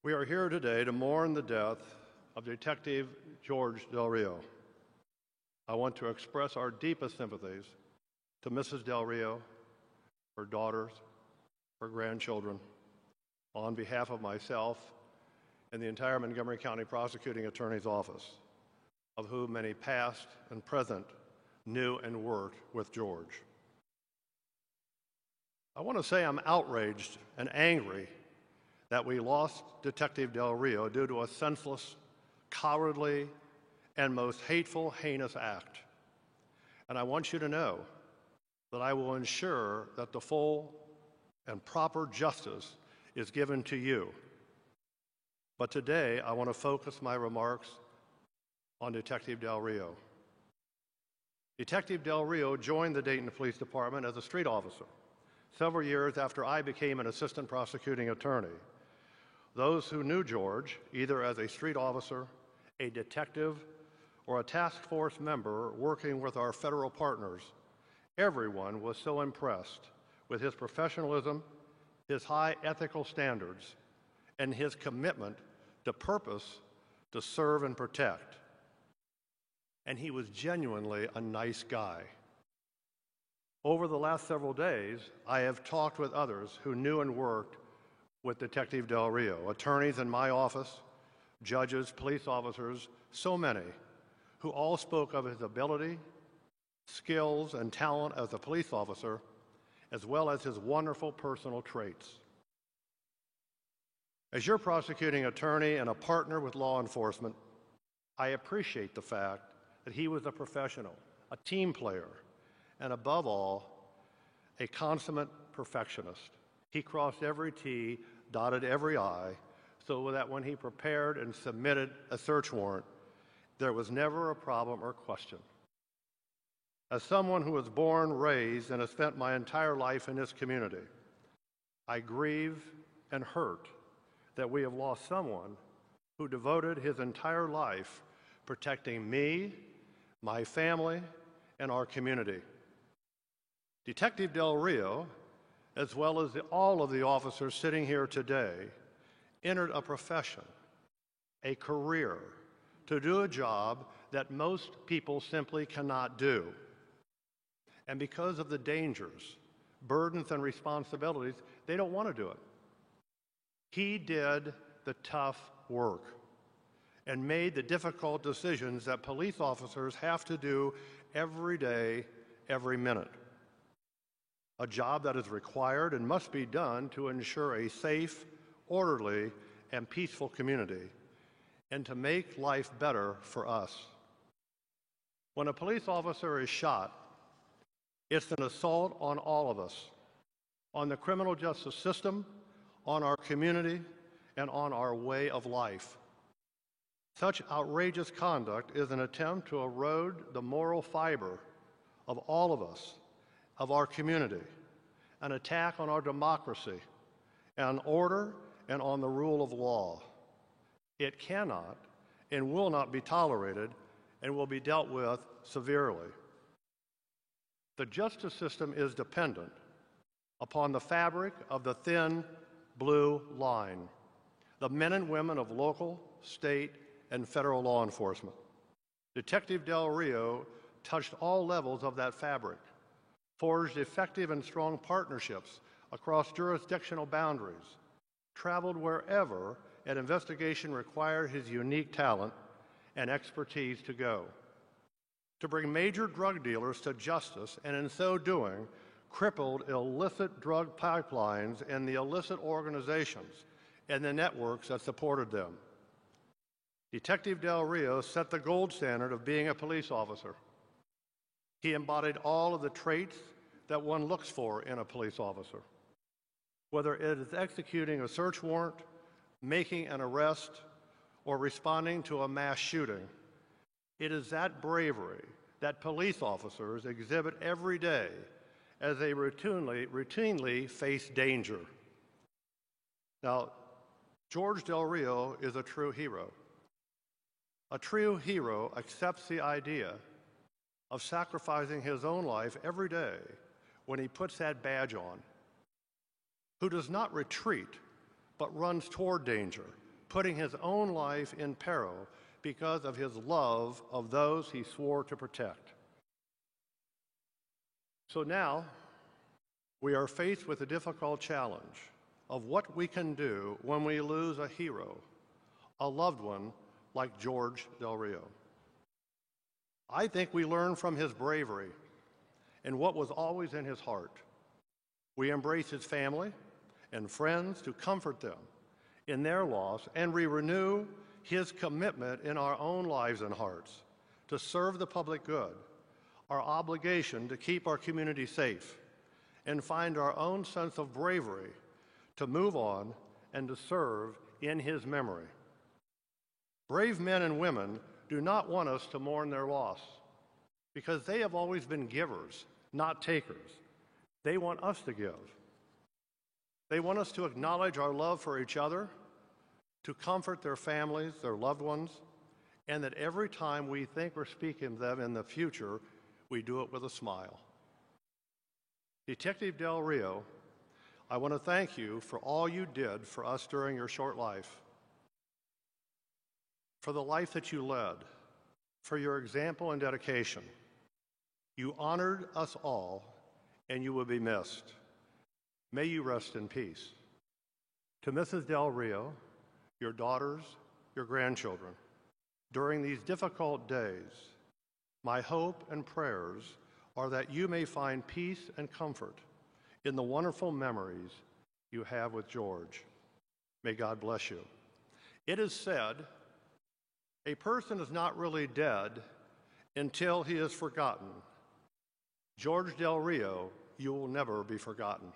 We are here today to mourn the death of Detective George Del Rio. I want to express our deepest sympathies to Mrs. Del Rio, her daughters, her grandchildren, on behalf of myself and the entire Montgomery County Prosecuting Attorney's Office, of whom many past and present knew and worked with George. I want to say I'm outraged and angry that we lost Detective Del Rio due to a senseless, cowardly, and most hateful, heinous act. And I want you to know that I will ensure that the full and proper justice is given to you. But today, I want to focus my remarks on Detective Del Rio. Detective Del Rio joined the Dayton Police Department as a street officer several years after I became an assistant prosecuting attorney. Those who knew George, either as a street officer, a detective, or a task force member working with our federal partners, everyone was so impressed with his professionalism, his high ethical standards, and his commitment to purpose to serve and protect. And he was genuinely a nice guy. Over the last several days, I have talked with others who knew and worked with Detective Del Rio, attorneys in my office, judges, police officers, so many, who all spoke of his ability, skills, and talent as a police officer, as well as his wonderful personal traits. As your prosecuting attorney and a partner with law enforcement, I appreciate the fact that he was a professional, a team player, and above all, a consummate perfectionist. He crossed every T, dotted every I, so that when he prepared and submitted a search warrant, there was never a problem or question. As someone who was born, raised, and has spent my entire life in this community, I grieve and hurt that we have lost someone who devoted his entire life protecting me, my family, and our community. Detective Del Rio, as well as all of the officers sitting here today, entered a profession, a career, to do a job that most people simply cannot do. And because of the dangers, burdens, and responsibilities, they don't want to do it. He did the tough work and made the difficult decisions that police officers have to do every day, every minute. A job that is required and must be done to ensure a safe, orderly, and peaceful community, and to make life better for us. When a police officer is shot, it's an assault on all of us, on the criminal justice system, on our community, and on our way of life. Such outrageous conduct is an attempt to erode the moral fiber of all of us, of our community, an attack on our democracy, on order, and on the rule of law. It cannot and will not be tolerated and will be dealt with severely. The justice system is dependent upon the fabric of the thin blue line, the men and women of local, state, and federal law enforcement. Detective Del Rio touched all levels of that fabric, forged effective and strong partnerships across jurisdictional boundaries, traveled wherever an investigation required his unique talent and expertise to go, to bring major drug dealers to justice, and in so doing, crippled illicit drug pipelines and the illicit organizations and the networks that supported them. Detective Del Rio set the gold standard of being a police officer. He embodied all of the traits that one looks for in a police officer. Whether it is executing a search warrant, making an arrest, or responding to a mass shooting, it is that bravery that police officers exhibit every day as they routinely face danger. Now, George Del Rio is a true hero. A true hero accepts the idea of sacrificing his own life every day when he puts that badge on, who does not retreat but runs toward danger, putting his own life in peril because of his love of those he swore to protect. So now, we are faced with the difficult challenge of what we can do when we lose a hero, a loved one like George Del Rio. I think we learn from his bravery and what was always in his heart. We embrace his family and friends to comfort them in their loss, and we renew his commitment in our own lives and hearts to serve the public good, our obligation to keep our community safe, and find our own sense of bravery to move on and to serve in his memory. Brave men and women do not want us to mourn their loss because they have always been givers, not takers. They want us to give. They want us to acknowledge our love for each other, to comfort their families, their loved ones, and that every time we think or speak of them in the future, we do it with a smile. Detective Del Rio, I want to thank you for all you did for us during your short life, for the life that you led, for your example and dedication. You honored us all, and you will be missed. May you rest in peace. To Mrs. Del Rio, your daughters, your grandchildren, during these difficult days, my hope and prayers are that you may find peace and comfort in the wonderful memories you have with George. May God bless you. It is said, a person is not really dead until he is forgotten. George Del Rio, you will never be forgotten.